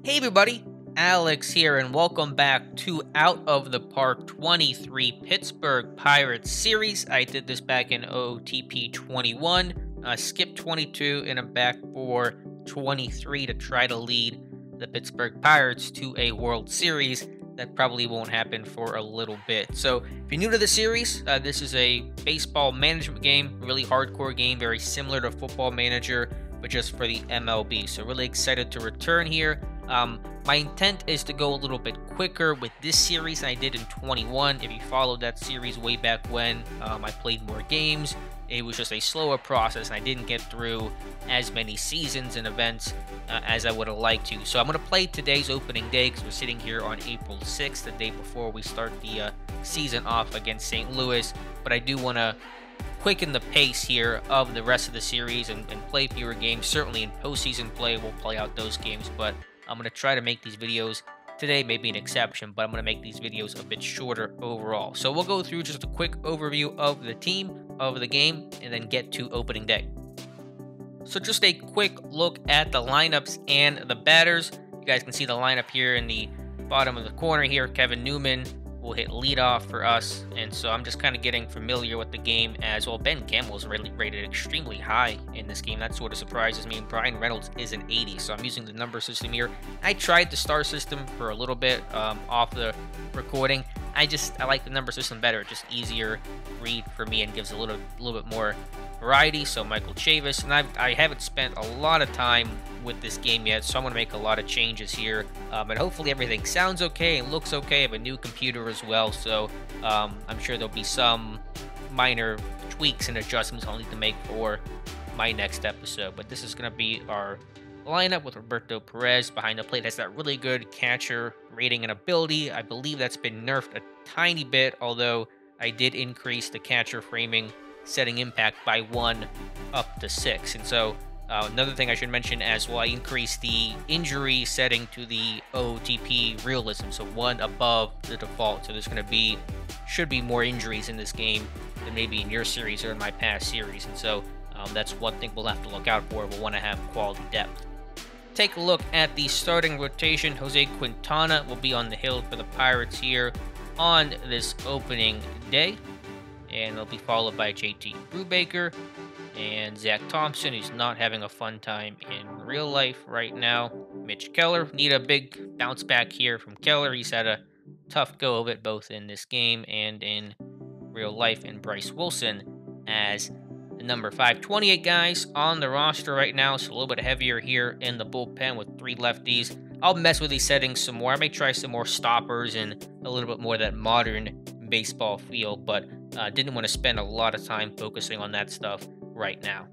Hey everybody, Alex here, and welcome back to Out of the Park 23 Pittsburgh Pirates series. I did this back in OOTP 21, skipped 22, and I'm back for 23 to try to lead the Pittsburgh Pirates to a World Series. That probably won't happen for a little bit. So if you're new to the series, this is a baseball management game, really hardcore game, very similar to Football Manager, but just for the MLB. So really excited to return here. My intent is to go a little bit quicker with this series than I did in 21. If you followed that series way back when, I played more games. It was just a slower process, and I didn't get through as many seasons and events as I would have liked to. So I'm going to play today's opening day because we're sitting here on April 6th, the day before we start the season off against St. Louis. But I do want to quicken the pace here of the rest of the series and play fewer games. Certainly in postseason play, we'll play out those games, but I'm going to try to make these videos today, maybe an exception, but I'm going to make these videos a bit shorter overall. So we'll go through just a quick overview of the team, of the game, and then get to opening day. So just a quick look at the lineups and the batters. You guys can see the lineup here in the bottom of the corner here. Kevin Newman will hit leadoff for us, and so I'm just kind of getting familiar with the game as well. Ben Campbell's really rated extremely high in this game. That sort of surprises me. And Brian Reynolds is an 80, so I'm using the number system here. I tried the star system for a little bit off the recording. I like the number system better. Just easier read for me and gives a little bit more variety. So Michael Chavis, and I haven't spent a lot of time with this game yet, so I'm going to make a lot of changes here, and hopefully everything sounds okay and looks okay. I have a new computer as well, so I'm sure there'll be some minor tweaks and adjustments I'll need to make for my next episode. But this is going to be our lineup with Roberto Perez behind the plate. Has that really good catcher rating and ability. I believe that's been nerfed a tiny bit, although I did increase the catcher framing setting impact by 1 up to 6. And so another thing I should mention as well, I increased the injury setting to the OOTP realism, so 1 above the default. So there's going to should be more injuries in this game than maybe in your series or in my past series. And so that's one thing we'll have to look out for. We'll want to have quality depth. Take a look at the starting rotation. Jose Quintana will be on the hill for the Pirates here on this opening day, and it'll be followed by JT Brubaker and Zach Thompson, who's not having a fun time in real life right now. Mitch Keller, need a big bounce back here from Keller. He's had a tough go of it both in this game and in real life. And Bryce Wilson as the number 5. 28 guys on the roster right now, so a little bit heavier here in the bullpen with 3 lefties. I'll mess with these settings some more. I may try some more stoppers and a little bit more of that modern baseball feel, but didn't want to spend a lot of time focusing on that stuff right now.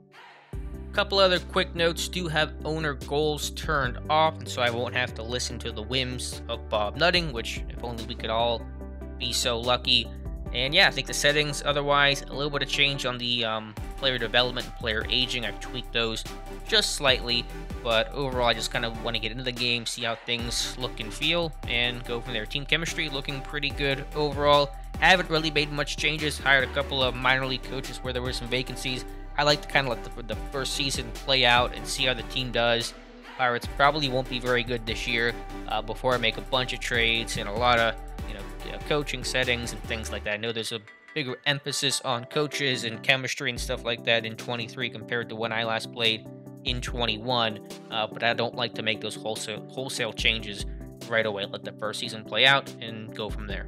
A couple other quick notes: do have owner goals turned off, and so I won't have to listen to the whims of Bob Nutting, which if only we could all be so lucky. And yeah, I think the settings otherwise, a little bit of change on the player development and player aging. I've tweaked those just slightly, but overall I just kind of want to get into the game, see how things look and feel, and go from there. Team chemistry looking pretty good overall. Haven't really made much changes. Hired a couple of minor league coaches where there were some vacancies. I like to kind of let the first season play out and see how the team does. Pirates probably won't be very good this year before I make a bunch of trades and a lot of coaching settings and things like that. I know there's a bigger emphasis on coaches and chemistry and stuff like that in 23 compared to when I last played in 21, but I don't like to make those wholesale changes right away. Let the first season play out and go from there.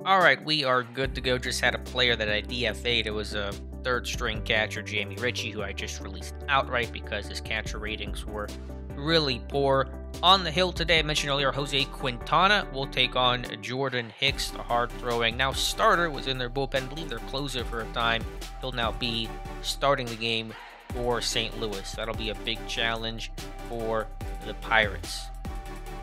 All right, we are good to go. Just had a player that I DFA'd. It was a third-string catcher, Jamie Ritchie, who I just released outright because his catcher ratings were really poor. On the hill today, I mentioned earlier, Jose Quintana will take on Jordan Hicks, the hard-throwing now starter, was in their bullpen. I believe their closer for a time. He'll now be starting the game for St. Louis. That'll be a big challenge for the Pirates.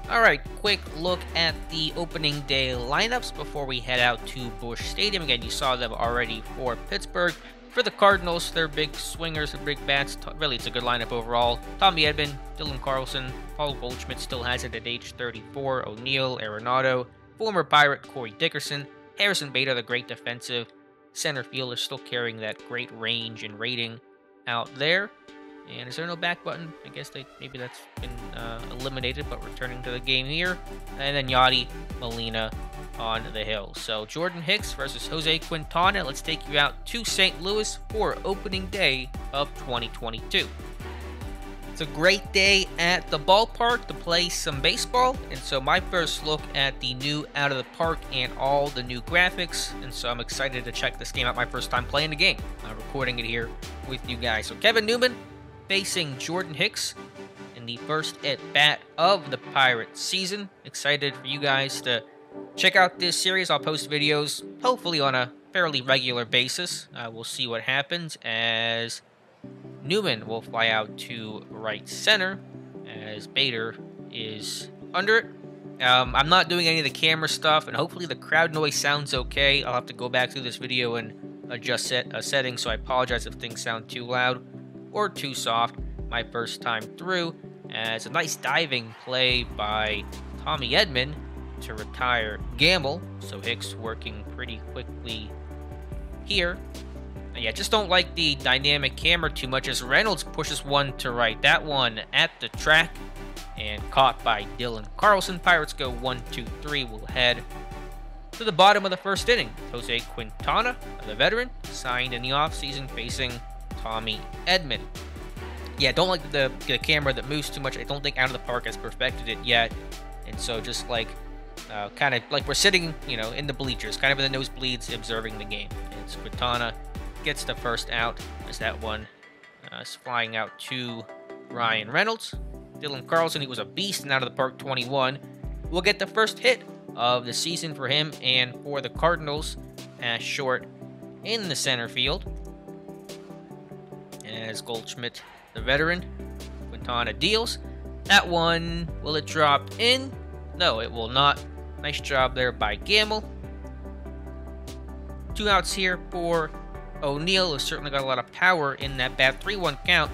All right, quick look at the opening day lineups before we head out to Busch Stadium. Again, you saw them already for Pittsburgh. For the Cardinals, they're big swingers and big bats. Really, it's a good lineup overall. Tommy Edman, Dylan Carlson, Paul Goldschmidt still has it at age 34. O'Neill, Arenado, former Pirate Corey Dickerson, Harrison Bader, the great defensive center fielder, still carrying that great range and rating out there. And is there no back button? I guess maybe that's been eliminated, but returning to the game here. And then Yadi Molina on the hill. So Jordan Hicks versus Jose Quintana. Let's take you out to St. Louis for opening day of 2022. It's a great day at the ballpark to play some baseball, and so my first look at the new Out of the Park and all the new graphics, and so I'm excited to check this game out. My first time playing the game. I'm recording it here with you guys. So Kevin Newman facing Jordan Hicks in the first at-bat of the Pirates season. Excited for you guys to check out this series. I'll post videos, hopefully on a fairly regular basis. We'll see what happens as Newman will fly out to right center as Bader is under it. I'm not doing any of the camera stuff, and hopefully the crowd noise sounds okay. I'll have to go back through this video and adjust settings, so I apologize if things sound too loud or too soft. My first time through, as a nice diving play by Tommy Edman to retire Gamble. So Hicks working pretty quickly here. Yeah, just don't like the dynamic camera too much as Reynolds pushes one to right. That one at the track and caught by Dylan Carlson. Pirates go 1-2-3. We'll head to the bottom of the first inning. Jose Quintana, the veteran, signed in the offseason, facing Tommy Edman. Yeah, don't like the camera that moves too much. I don't think Out of the Park has perfected it yet. And so just like kind of like we're sitting, in the bleachers, kind of in the nosebleeds observing the game. It's Quintana gets the first out as that one is flying out to Ryan Reynolds. Dylan Carlson, he was a beast in Out of the Park 21, will get the first hit of the season for him and for the Cardinals as short in the center field. As Goldschmidt, the veteran, Quintana deals. That one, will it drop in? No, it will not. Nice job there by Gamble. 2 outs here for O'Neill, who certainly got a lot of power in that bat. 3-1 count.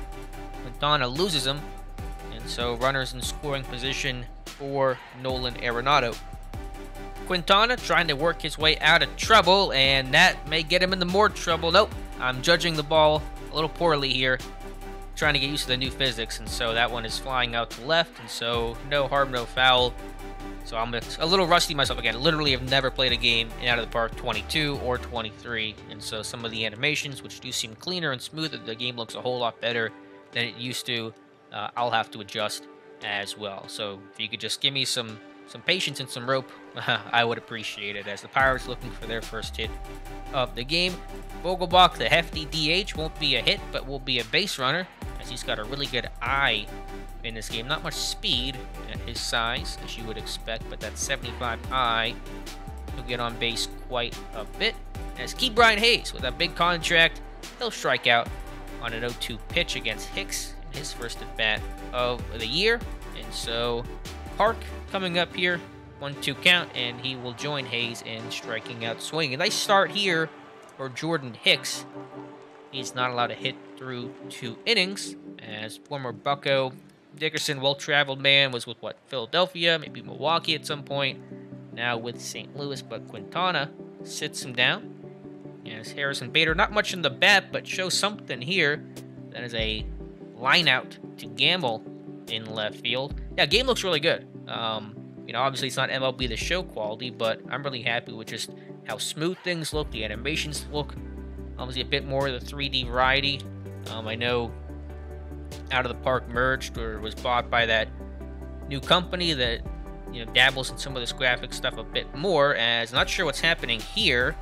Quintana loses him. And so runners in scoring position for Nolan Arenado. Quintana trying to work his way out of trouble, and that may get him into more trouble. Nope, I'm judging the ball a little poorly here. Trying to get used to the new physics, and so that one is flying out to left, and so no harm, no foul. So I'm a little rusty myself again. Literally have never played a game in Out of the Park 22 or 23, and so some of the animations, which do seem cleaner and smoother, the game looks a whole lot better than it used to. I'll have to adjust as well. So if you could just give me some patience and some rope, I would appreciate it, as the Pirates looking for their first hit of the game. Vogelbach, the hefty DH, won't be a hit, but will be a base runner, as he's got a really good eye in this game. Not much speed at his size, as you would expect, but that 75 eye will get on base quite a bit. As Ke'Bryan Hayes, with a big contract, he'll strike out on an 0-2 pitch against Hicks in his first at-bat of the year. And so Park coming up here, 1-2 count, and he will join Hayes in striking out swing. A nice start here for Jordan Hicks. He's not allowed to hit through 2 innings, as former Bucko Dickerson, well-traveled man, was with, Philadelphia, maybe Milwaukee at some point, now with St. Louis, but Quintana sits him down. As Harrison Bader, not much in the bat, but shows something here. That is a line out to Gamble in left field. Yeah, game looks really good. Obviously it's not MLB The Show quality, but I'm really happy with just how smooth things look, the animations look. Obviously a bit more of the 3D variety. I know Out of the Park merged or was bought by that new company that dabbles in some of this graphic stuff a bit more, as not sure what's happening here,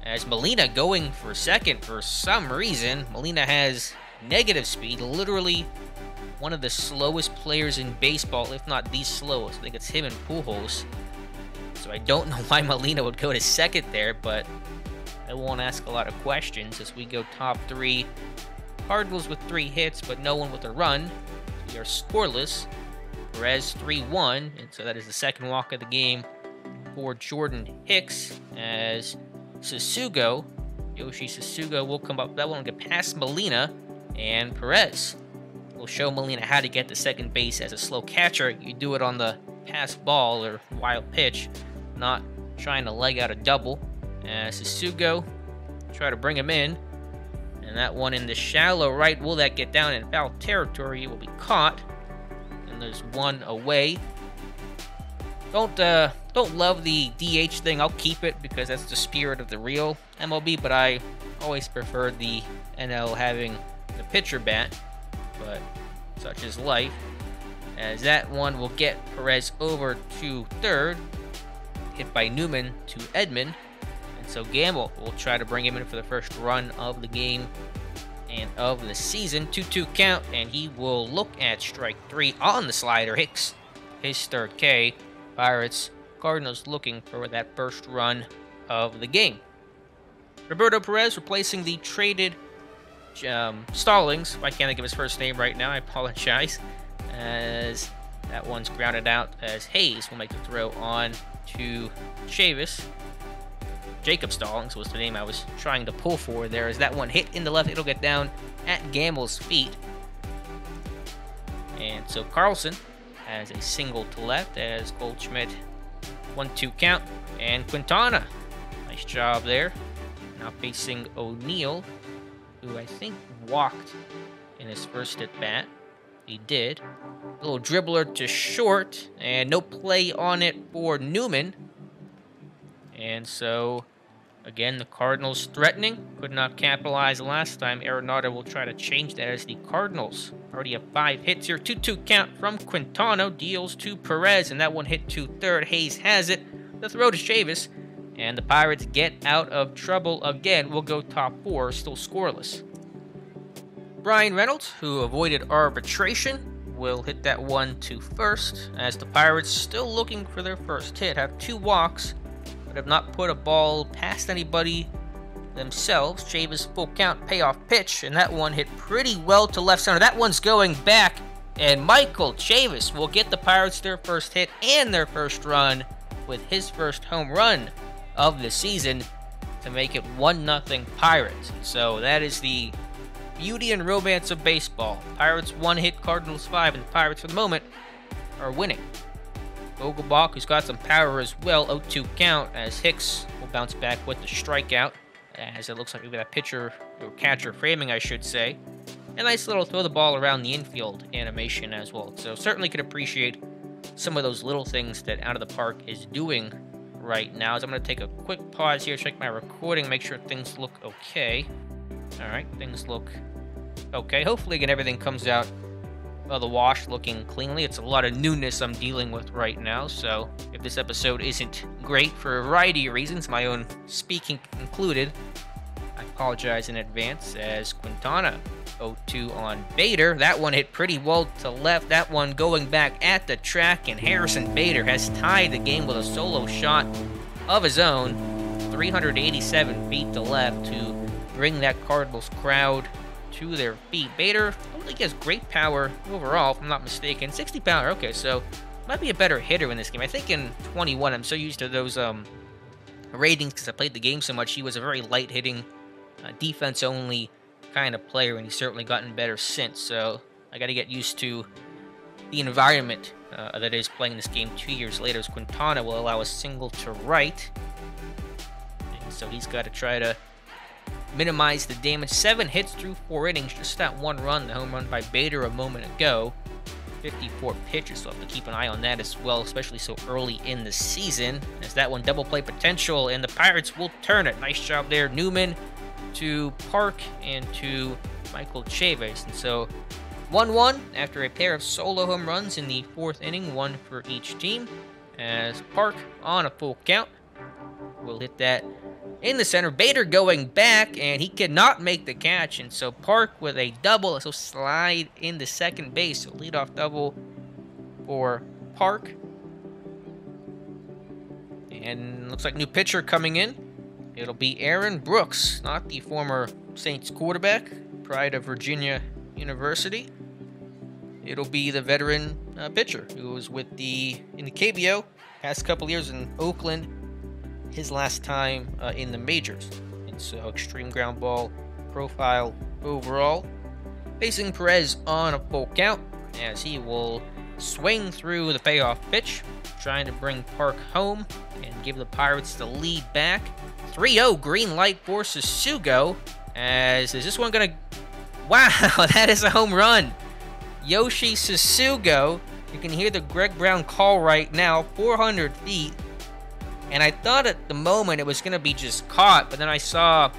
as Molina going for second for some reason. Molina has negative speed, literally one of the slowest players in baseball, if not the slowest. I think it's him and Pujols. So I don't know why Molina would go to second there, but I won't ask a lot of questions as we go top 3. Cardinals with 3 hits, but no one with a run. We are scoreless. Perez 3-1, and so that is the second walk of the game for Jordan Hicks, as Yoshi Sasugo will come up. That one will get past Molina, and Perez will show Molina how to get to second base as a slow catcher. You do it on the pass ball or wild pitch, not trying to leg out a double. Sasugo try to bring him in, And that one in the shallow right. Will that get down in foul territory? It will be caught. And there's one away. Don't love the DH thing. I'll keep it because that's the spirit of the real MLB, but I always prefer the NL having the pitcher bat. But such is life. As that one will get Perez over to third. Hit by Newman to Edman. And so Gamble will try to bring him in for the first run of the game and of the season. 2-2 count, and he will look at strike 3 on the slider. Hicks his third K. Pirates, Cardinals looking for that first run of the game. Roberto Perez replacing the traded Stallings. I can't think of his first name right now. I apologize. As that one's grounded out as Hayes will make the throw on to Chavis. Jacob Stallings was the name I was trying to pull for there. As that one hit in the left, it'll get down at Gamble's feet. And so Carlson has a single to left as Goldschmidt 1-2 count. And Quintana, nice job there. Now facing O'Neill, who I think walked in his first at bat. He did. A little dribbler to short, and no play on it for Newman. And so, again, the Cardinals threatening. Could not capitalize last time. Arenado will try to change that as the Cardinals already have 5 hits here. 2-2 count from Quintana. Deals to Perez, and that one hit to third. Hayes has it. The throw to Chavis. And the Pirates get out of trouble again. We'll go top 4, still scoreless. Brian Reynolds, who avoided arbitration, will hit that one to first, as the Pirates, still looking for their first hit, have 2 walks, but have not put a ball past anybody themselves. Chavis full count payoff pitch, and that one hit pretty well to left center. That one's going back, and Michael Chavis will get the Pirates their first hit and their first run with his first home run of the season to make it 1-0 Pirates. So that is the beauty and romance of baseball. Pirates 1 hit, Cardinals 5, and the Pirates for the moment are winning. Vogelbach, who's got some power as well, 0-2 count, as Hicks will bounce back with the strikeout, as it looks like we've got a pitcher or catcher framing, I should say. A nice little throw the ball around the infield animation as well. So certainly could appreciate some of those little things that Out of the Park is doing right now. As I'm going to take a quick pause here, check my recording, make sure things look okay. Alright, things look okay. Hopefully, again, everything comes out of the wash looking cleanly. It's a lot of newness I'm dealing with right now, so if this episode isn't great for a variety of reasons, my own speaking included, I apologize in advance. As Quintana 0-2 on Bader. That one hit pretty well to left. That one going back at the track, and Harrison Bader has tied the game with a solo shot of his own. 387 feet to left to bring that Cardinals crowd to their feet. Bader, I don't think he has great power overall, if I'm not mistaken. 60 power, okay, so might be a better hitter in this game. I think in 21, I'm so used to those ratings because I played the game so much. He was a very light-hitting, defense-only kind of player, and he's certainly gotten better since. So I got to get used to the environment that is playing this game 2 years later, as Quintana will allow a single to right. And so he's got to try to minimize the damage. 7 hits through 4 innings, just that 1 run, the home run by Bader a moment ago. 54 pitches, so I'll have to keep an eye on that as well, especially so early in the season, as that one double play potential, and the Pirates will turn it. Nice job there, Newman to Park and to Michael Chavis. And so 1-1 after a pair of solo home runs in the 4th inning, 1 for each team, as Park on a full count will hit that in the center. Bader going back, and he cannot make the catch, and so Park with a double, so slide into second base. So leadoff double for Park. And looks like new pitcher coming in. It'll be Aaron Brooks, not the former Saints quarterback, pride of Virginia University. It'll be the veteran pitcher who was with in the KBO past couple years in Oakland, his last time in the majors. And so extreme ground ball profile overall. Facing Perez on a full count, as he will swing through the payoff pitch, trying to bring Park home and give the Pirates the lead back. 3-0 green light for Susugo, As is this one gonna... Wow, that is a home run. Yoshi Tsutsugo. You can hear the Greg Brown call right now, 400 feet. And I thought at the moment it was going to be just caught, but then I saw,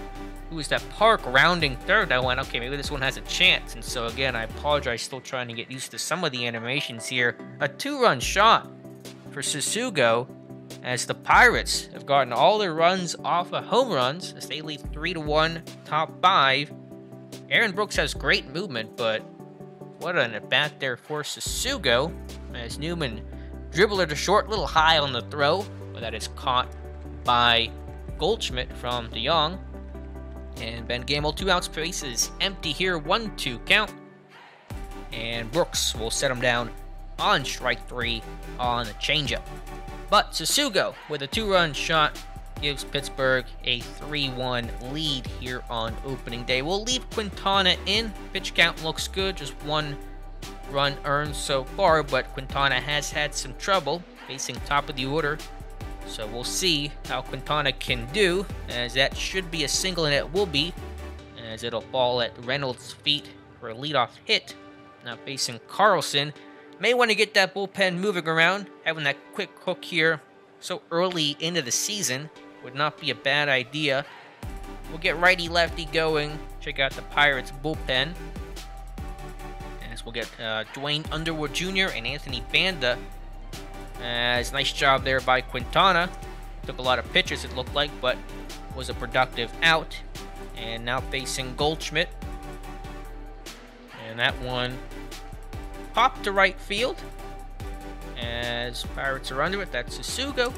who was that, Park rounding third. I went, okay, maybe this one has a chance. And so again, I apologize, still trying to get used to some of the animations here. A 2-run shot for Tsutsugo, as the Pirates have gotten all their runs off of home runs, as they lead 3-1, top 5. Aaron Brooks has great movement, but what an at-bat there for Tsutsugo, as Newman dribbled it to short, little high on the throw, but that is caught by Goldschmidt from DeYoung. And Ben Gamble, 2 outs, bases empty here, 1-2 count. And Brooks will set him down on strike 3 on the changeup. But Tsutsugo, with a 2-run shot, gives Pittsburgh a 3-1 lead here on opening day. We'll leave Quintana in. Pitch count looks good, just 1 run earned so far, but Quintana has had some trouble facing top of the order. So we'll see how Quintana can do, as that should be a single, and it will be, as it'll fall at Reynolds' feet for a leadoff hit. Now facing Carlson. May want to get that bullpen moving around. Having that quick hook here so early into the season would not be a bad idea. We'll get righty-lefty going. Check out the Pirates bullpen. As we'll get Dwayne Underwood Jr. and Anthony Banda. As nice job there by Quintana. Took a lot of pitches, it looked like, but was a productive out. And now facing Goldschmidt. And that one popped to right field. As Pirates are under it, that's Tsutsugo.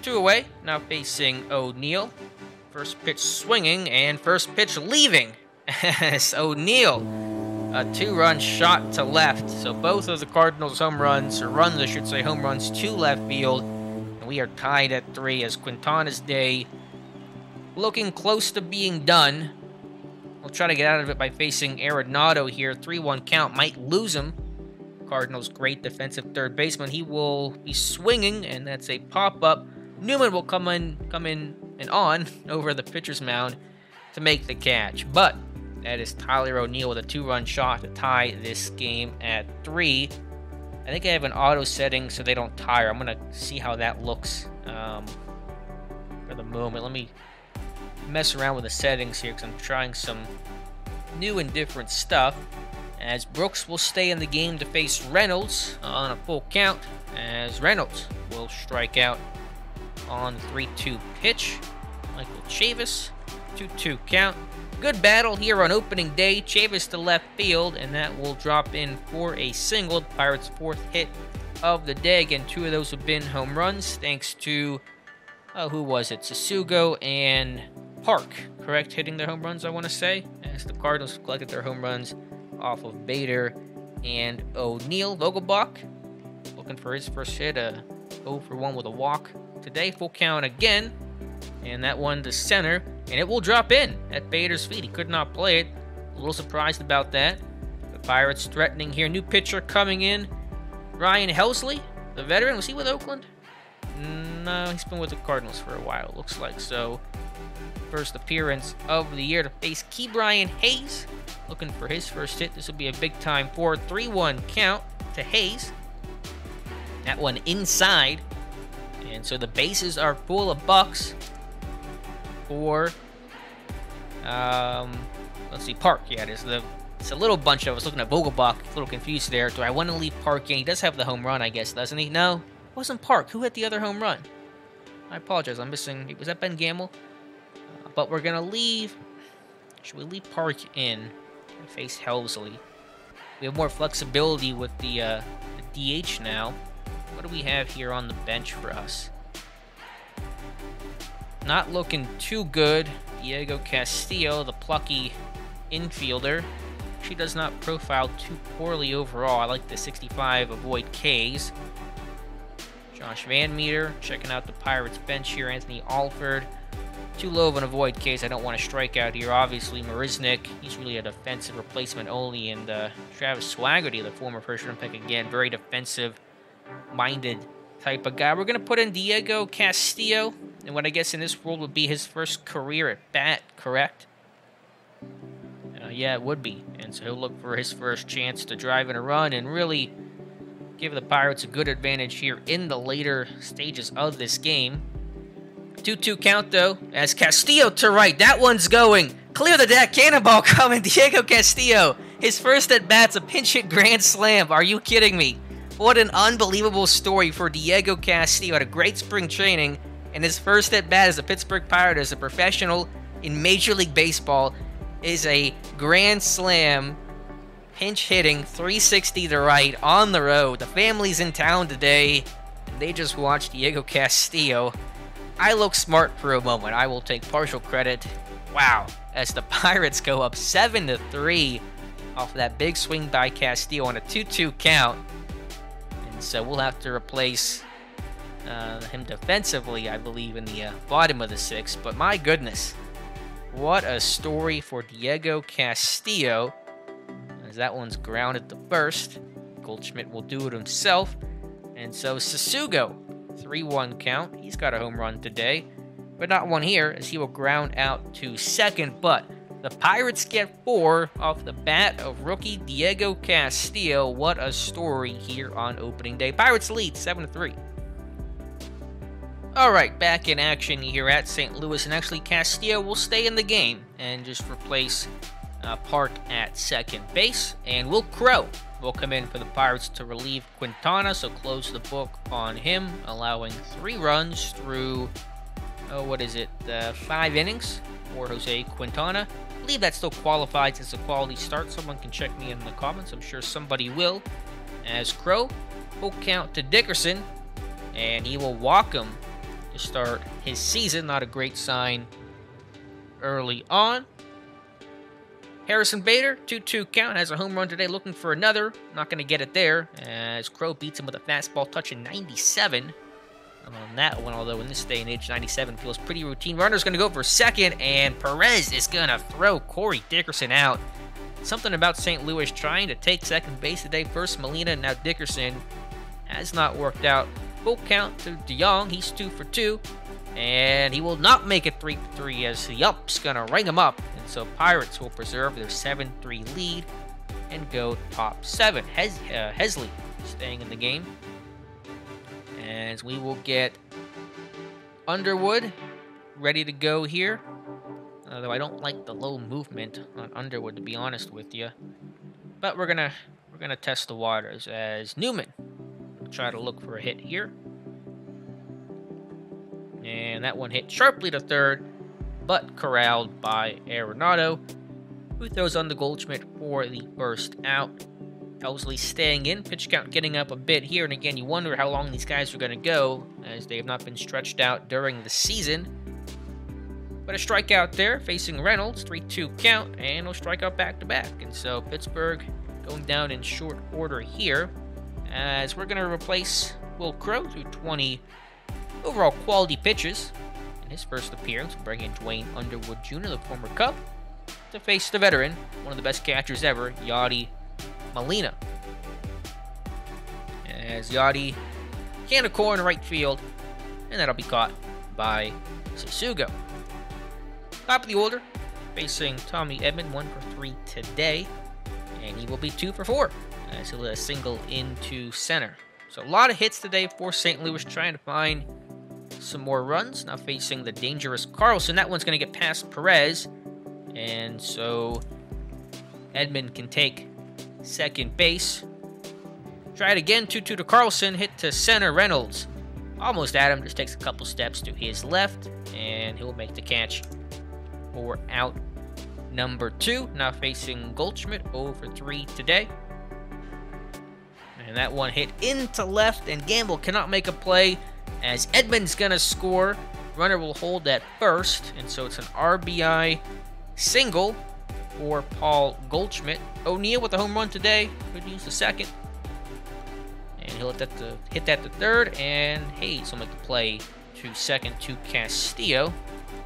2 away, now facing O'Neill. First pitch swinging, and first pitch leaving. As O'Neill, a 2-run shot to left. So both of the Cardinals' home runs, or runs I should say, home runs to left field. And we are tied at 3 as Quintana's day looking close to being done. We'll try to get out of it by facing Arenado here. 3-1 count, might lose him. Cardinals' great defensive third baseman. He will be swinging, and that's a pop-up. Newman will come in and on over the pitcher's mound to make the catch. But that is Tyler O'Neill with a 2-run shot to tie this game at 3. I think I have an auto setting so they don't tire. I'm going to see how that looks for the moment. Let me mess around with the settings here because I'm trying some new and different stuff. As Brooks will stay in the game to face Reynolds on a full count, as Reynolds will strike out on the 3-2 pitch. Michael Chavis, 2-2 count. Good battle here on opening day. Chavis to left field, and that will drop in for a single. The Pirates' 4th hit of the day. Again, 2 of those have been home runs, thanks to, who was it? Tsutsugo and Park, correct? Hitting their home runs, I want to say, as the Cardinals collected their home runs off of Bader and O'Neill. Vogelbach looking for his first hit, 0 for 1 with a walk today. Full count again, and that one to center, and it will drop in at Bader's feet. He could not play it. A little surprised about that. The Pirates threatening here. New pitcher coming in, Ryan Helsley, the veteran. Was he with Oakland? No, he's been with the Cardinals for a while, looks like. So first appearance of the year to face Ke'Bryan Hayes, looking for his first hit. This will be a big time for 3-1 count to Hayes. That one inside. And so the bases are full of Bucks for, let's see, Park. Yeah, it's a little bunch of us looking at Vogelbach. A little confused there. Do I want to leave Park in? He does have the home run, I guess, doesn't he? No, it wasn't Park. Who hit the other home run? I apologize. I'm missing. Was that Ben Gamble? But we're going to leave. Should we leave Park in and face Helsley? We have more flexibility with the DH now. What do we have here on the bench for us? Not looking too good. Diego Castillo, the plucky infielder. She does not profile too poorly overall. I like the 65 avoid Ks. Josh Van Meter checking out the Pirates bench here. Anthony Alford. Too low of an avoid case. I don't want to strike out here. Obviously, Marisnik, he's really a defensive replacement only. And Travis Swaggerty, the former first-round pick, again, very defensive-minded type of guy. We're going to put in Diego Castillo, and what I guess in this world would be his first career at bat, correct? Yeah, it would be. And so he'll look for his first chance to drive in a run and really give the Pirates a good advantage here in the later stages of this game. 2-2 count, though, as Castillo to right. That one's going. Clear the deck. Cannonball coming. Diego Castillo. His first at-bat's a pinch-hit grand slam. Are you kidding me? What an unbelievable story for Diego Castillo. Had a great spring training, and his first at-bat as a Pittsburgh Pirate as a professional in Major League Baseball is a grand slam, pinch hitting, 360 to right on the road. The family's in town today, and they just watched Diego Castillo. I look smart for a moment. I will take partial credit. Wow, as the Pirates go up 7-3 off of that big swing by Castillo on a 2-2 count. And so we'll have to replace him defensively, I believe, in the bottom of the sixth. But my goodness, what a story for Diego Castillo, as that one's grounded to first. Goldschmidt will do it himself. And so Sasugo, 3-1 count. He's got a home run today, but not one here, as he will ground out to second. But the Pirates get 4 off the bat of rookie Diego Castillo. What a story here on opening day. Pirates lead 7-3. All right, back in action here at St. Louis, and actually Castillo will stay in the game and just replace Park at second base, and Will Crow will come in for the Pirates to relieve Quintana, so close the book on him, allowing 3 runs through, 5 innings for Jose Quintana. I believe that still qualifies as a quality start. Someone can check me in the comments. I'm sure somebody will. As Crow, full count to Dickerson, and he will walk him to start his season. Not a great sign early on. Harrison Bader, 2-2 count, has a home run today, looking for another. Not going to get it there, as Crow beats him with a fastball touching 97 on that one, although in this day and age, 97 feels pretty routine. Runner's going to go for second, and Perez is going to throw Corey Dickerson out. Something about St. Louis trying to take second base today. First Molina, now Dickerson. Has not worked out. Full count to DeYoung. He's 2 for 2. And he will not make it 3 for 3, as the up's going to ring him up. And so Pirates will preserve their 7-3 lead and go top 7. Hesley staying in the game. As we will get Underwood ready to go here. Although I don't like the low movement on Underwood, to be honest with you. But we're gonna test the waters, as Newman will try to look for a hit here. And that one hit sharply to third, but corralled by Arenado, who throws on the Goldschmidt for the first out. Helsley staying in, pitch count getting up a bit here, and again, you wonder how long these guys are going to go, as they have not been stretched out during the season. But a strikeout there, facing Reynolds, 3-2 count, and he'll strike out back-to-back. And so Pittsburgh going down in short order here, as we're going to replace Will Crow through 20 overall quality pitches in his first appearance, bringing Dwayne Underwood Jr., the former Cub, to face the veteran, one of the best catchers ever, Yadi Molina. As Yadi can a core in right field, and that'll be caught by Sasugo. Top of the order, facing Tommy Edman, 1 for 3 today, and he will be 2 for 4, as he'll let a single into center. So a lot of hits today for St. Louis, trying to find some more runs. Now facing the dangerous Carlson. That one's going to get past Perez, and so Edman can take second base. Try it again, 2-2 to Carlson, hit to center. Reynolds almost at him, just takes a couple steps to his left, and he'll make the catch for out number 2. Now facing Goldschmidt, 0 for 3 today. And that one hit into left, and Gamble cannot make a play, as Edman's gonna score. Runner will hold at first, and so it's an RBI single for Paul Goldschmidt. O'Neill with a home run today. Could use the second. And he'll hit that to third. And Hayes will make the play to second to Castillo.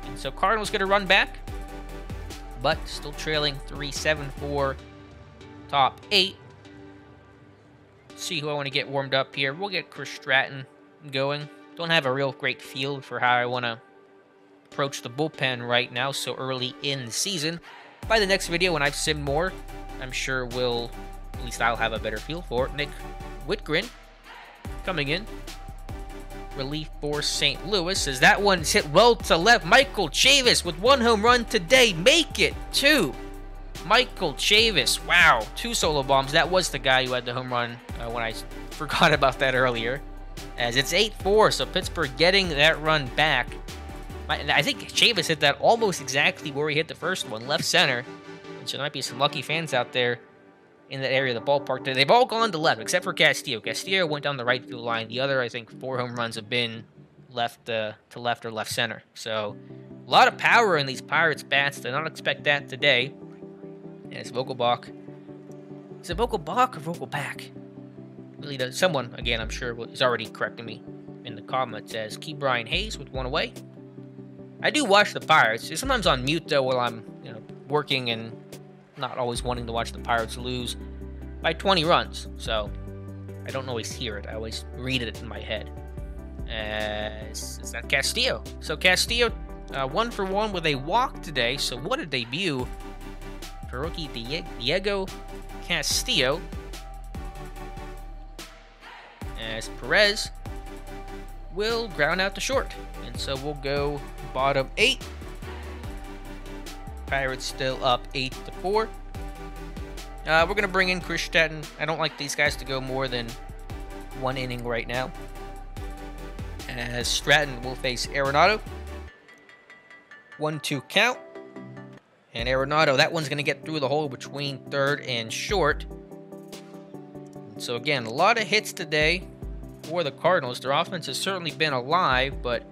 And so Cardinals going to run back, but still trailing 3-7 top 8. See who I want to get warmed up here. We'll get Chris Stratton going. Don't have a real great feel for how I want to approach the bullpen right now so early in the season. By the next video, when I've simmed more, I'm sure at least I'll have a better feel for it. Nick Whitgren coming in. Relief for St. Louis as that one's hit well to left. Michael Chavis with 1 home run today. Make it 2. Michael Chavis. Wow. 2 solo bombs. That was the guy who had the home run when I forgot about that earlier. As it's 8-4, so Pittsburgh getting that run back. I think Chavis hit that almost exactly where he hit the first one, left center. And so there might be some lucky fans out there in that area of the ballpark. They've all gone to left, except for Castillo. Castillo went down the right field line. The other, I think, 4 home runs have been left to left or left center. So a lot of power in these Pirates bats. Did not expect that today. And it's Vogelbach. Is it Vogelbach or Vogelback? Really does. Someone, again, I'm sure, is already correcting me in the comments as Key Brian Hayes with 1 away. I do watch the Pirates. It's sometimes on mute, though, while I'm working and not always wanting to watch the Pirates lose by 20 runs. So I don't always hear it. I always read it in my head. Is that Castillo? So Castillo, 1 for 1 with a walk today. So what a debut for rookie Diego Castillo. As Perez will ground out to short. And so we'll go bottom 8. Pirates still up 8-4. We're going to bring in Chris Stratton. I don't like these guys to go more than 1 inning right now. As Stratton will face Arenado. 1-2 count. And Arenado, that one's going to get through the hole between third and short. So again, a lot of hits today for the Cardinals. Their offense has certainly been alive, but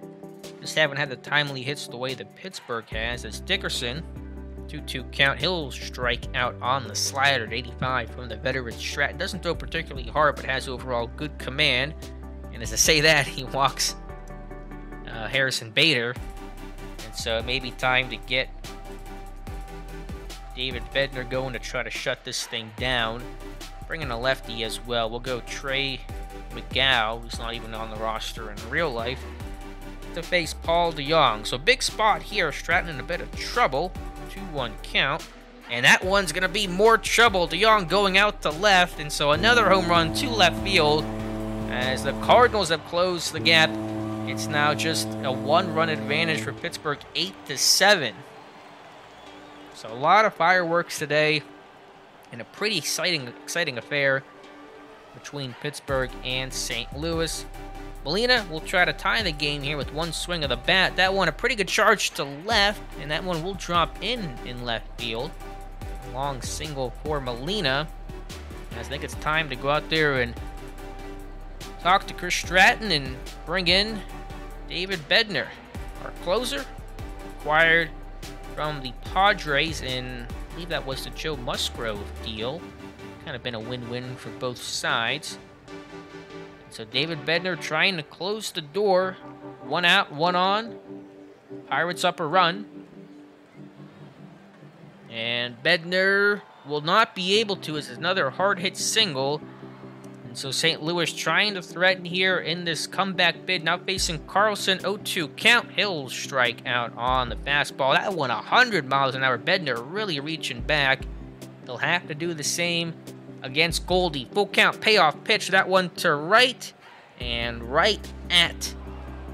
just haven't had the timely hits the way that Pittsburgh has. As Dickerson, 2-2 count. He'll strike out on the slider at 85 from the veteran Stratton. Doesn't throw particularly hard, but has overall good command. And as I say that, he walks Harrison Bader. And so it may be time to get David Bednar going to try to shut this thing down. Bring in a lefty as well. We'll go Trey McGow, who's not even on the roster in real life, to face Paul DeJong. So big spot here. Stratton in a bit of trouble. 2-1 count. And that one's going to be more trouble. DeJong going out to left. And so another home run to left field. As the Cardinals have closed the gap, it's now just a 1-run advantage for Pittsburgh, 8-7. So a lot of fireworks today. And a pretty exciting affair between Pittsburgh and St. Louis. Molina will try to tie the game here with 1 swing of the bat. That one, a pretty good charge to left, and that one will drop in left field. A long single for Molina. And I think it's time to go out there and talk to Chris Stratton and bring in David Bednar, our closer, acquired from the Padres in, I believe that was the Joe Musgrove deal. Kind of been a win-win for both sides. So David Bednar trying to close the door. 1 out, 1 on. Pirates up a run. And Bednar will not be able to, as another hard-hit single. And so St. Louis trying to threaten here in this comeback bid. Now facing Carlson, 0-2 count. He'll strike out on the fastball. That one 100 miles an hour. Bednar really reaching back. He'll have to do the same against Goldie. Full count, payoff pitch. That one to right. And right at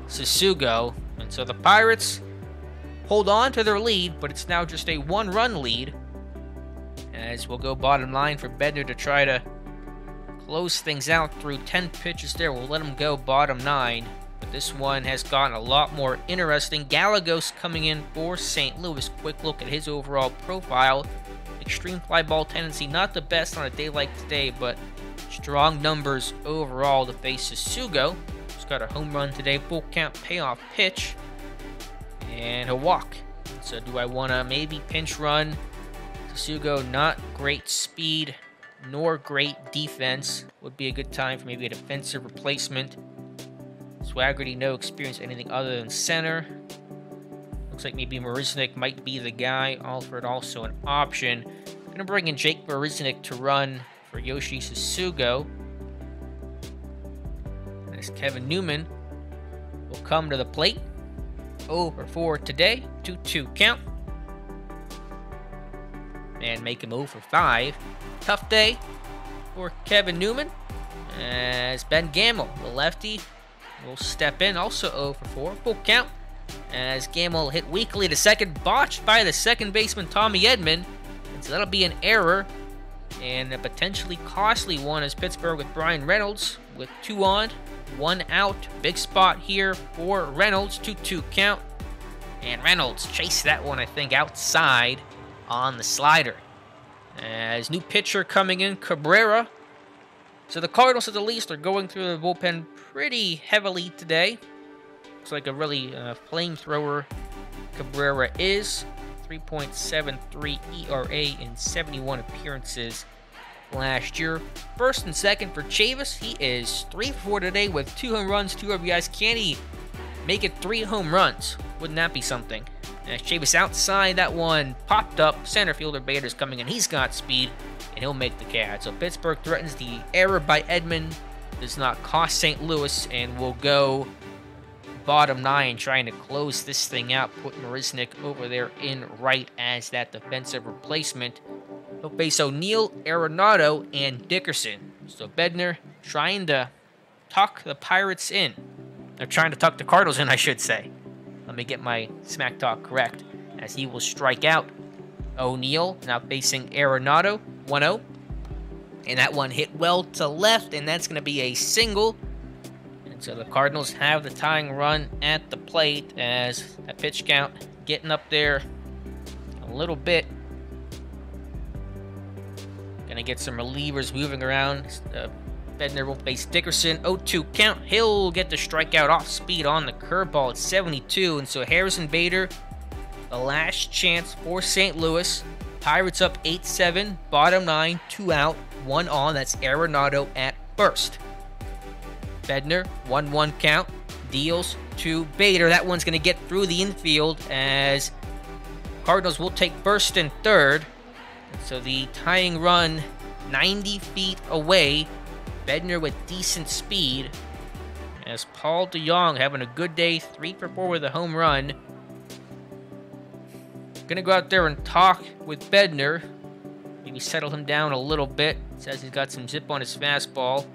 Susugo. And so the Pirates hold on to their lead, but it's now just a 1-run lead. As we'll go bottom line for Bednar to try to close things out through 10 pitches there. We'll let him go bottom 9. But this one has gotten a lot more interesting. Gallegos coming in for St. Louis. Quick look at his overall profile. Extreme fly ball tendency, not the best on a day like today, but strong numbers overall to face Susugo. He's got a home run today, full count payoff pitch, and a walk. So do I want to maybe pinch run Susugo? Not great speed, nor great defense. Would be a good time for maybe a defensive replacement. Swaggerty, no experience anything other than center. Looks like maybe Marisnik might be the guy. Alford also an option. Gonna bring in Jake Marisnik to run for Yoshi Susugo. As Kevin Newman will come to the plate. 0 for 4 today. 2-2 count. and make him 0 for 5. Tough day for Kevin Newman, as Ben Gamble, the lefty, will step in, also 0 for 4. Full count, as Gamble hit weakly to second, botched by the second baseman Tommy Edman, and so that'll be an error, and a potentially costly one, as Pittsburgh with Brian Reynolds with 2 on, 1 out. Big spot here for Reynolds, 2-2 count, and Reynolds chased that one, I think, outside on the slider. As new pitcher coming in, Cabrera. So the Cardinals, at the least, are going through the bullpen pretty heavily today. Looks like a really flamethrower Cabrera is. 3.73 ERA in 71 appearances last year. First and second for Chavis. He is 3 for 4 today with 2 home runs, 2 RBIs. Can he make it 3 home runs? Wouldn't that be something? As Chavis outside, that one popped up. Center fielder Bader's coming in. He's got speed, and he'll make the catch. So Pittsburgh threatens the error by Edman. Does not cost St. Louis, and will go bottom 9, trying to close this thing out. Put Marisnick over there in right as that defensive replacement. He'll face O'Neill, Arenado, and Dickerson. So Bednar trying to tuck the Pirates in. They're trying to tuck the Cardinals in, I should say. Let me get my smack talk correct, as he will strike out. O'Neill now facing Arenado, 1-0. And that one hit well to left, and that's going to be a single. And so the Cardinals have the tying run at the plate, as that pitch count getting up there a little bit. Going to get some relievers moving around. Bednar will face Dickerson, 0-2 count. He'll get the strikeout off speed on the curveball at 72. And so Harrison Bader, the last chance for St. Louis. Pirates up 8-7, bottom 9, 2 out, 1 on. That's Arenado at first. Bednar, 1-1 count, deals to Bader. That one's going to get through the infield, as Cardinals will take first and third. And so the tying run 90 feet away. Bednar with decent speed, as Paul DeJong having a good day, 3 for 4 with a home run. Gonna go out there and talk with Bednar, maybe settle him down a little bit. Says he's got some zip on his fastball.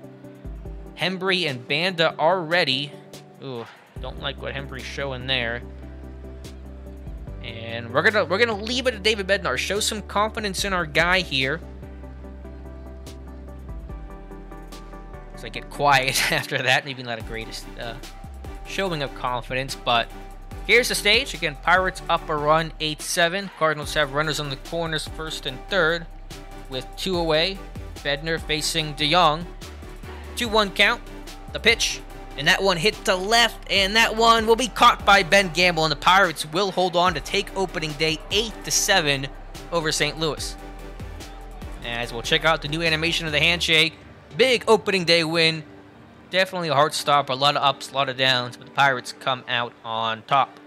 Hembry and Banda are ready. Ooh, don't like what Hembry's showing there. And we're gonna leave it to David Bednar. Show some confidence in our guy here. I get quiet after that. Maybe not the greatest showing of confidence, but here's the stage. Again, Pirates up a run, 8-7. Cardinals have runners on the corners, first and third, with 2 away. Bednar facing DeJong. 2-1 count. The pitch, and that one hit to left, and that one will be caught by Ben Gamble, and the Pirates will hold on to take opening day 8-7 over St. Louis. As we'll check out the new animation of the handshake. Big opening day win. Definitely a hard stop. A lot of ups, a lot of downs, but the Pirates come out on top.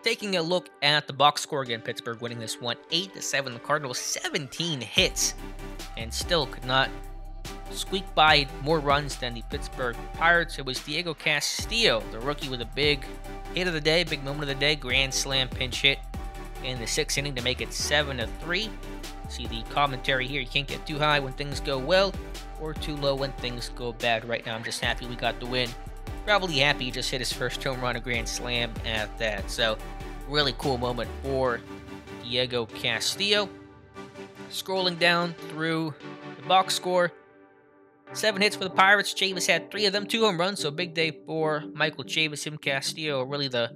Taking a look at the box score again, Pittsburgh winning this one 8-7. The Cardinals 17 hits and still could not squeak by more runs than the Pittsburgh Pirates. It was Diego Castillo, the rookie, with a big hit of the day, big moment of the day, grand slam pinch hit in the 6th inning to make it 7-3. See the commentary here. You can't get too high when things go well, or too low when things go bad. Right now, I'm just happy we got the win. Probably happy he just hit his first home run, a grand slam at that. So, really cool moment for Diego Castillo. Scrolling down through the box score. 7 hits for the Pirates. Chavis had 3 of them, 2 home runs. So, big day for Michael Chavis. Him, Castillo, really the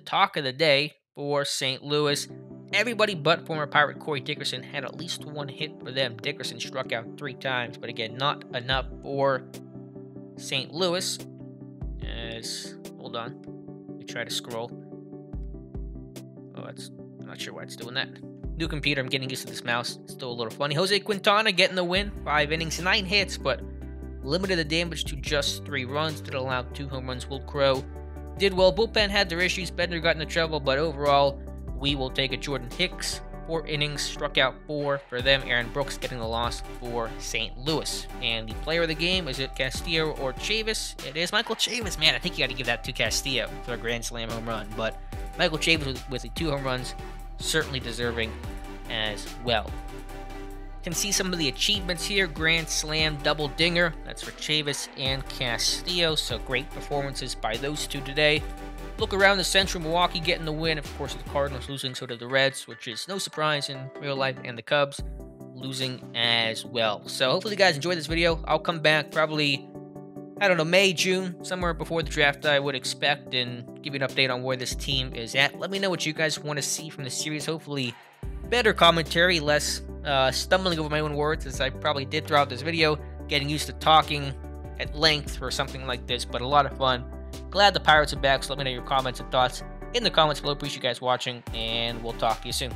talk of the day for St. Louis. Everybody but former Pirate Corey Dickerson had at least 1 hit for them. Dickerson struck out 3 times, but again, not enough for St. Louis. Hold on, let me try to scroll. Oh, I'm not sure why it's doing that. New computer, I'm getting used to this mouse. It's still a little funny. Jose Quintana getting the win. 5 innings, 9 hits, but limited the damage to just 3 runs. Did allow 2 home runs. Will Crow did well. Bullpen had their issues. Bednar got into trouble, but overall, we will take a Jordan Hicks. 4 innings, struck out 4 for them. Aaron Brooks getting the loss for St. Louis. And the player of the game, is it Castillo or Chavis? It is Michael Chavis. Man, I think you got to give that to Castillo for a grand slam home run. But Michael Chavis with the 2 home runs, certainly deserving as well. Can see some of the achievements here. Grand Slam, double dinger. That's for Chavis and Castillo. So great performances by those two today. Look around the Central, Milwaukee getting the win. Of course, the Cardinals losing, so did the Reds, which is no surprise in real life, and the Cubs losing as well. So hopefully you guys enjoyed this video. I'll come back probably, I don't know, May, June, somewhere before the draft I would expect, and give you an update on where this team is at. Let me know what you guys want to see from the series. Hopefully better commentary, less stumbling over my own words, as I probably did throughout this video, getting used to talking at length for something like this, but a lot of fun. Glad the Pirates are back, so let me know your comments and thoughts in the comments below. Appreciate you guys watching, and we'll talk to you soon.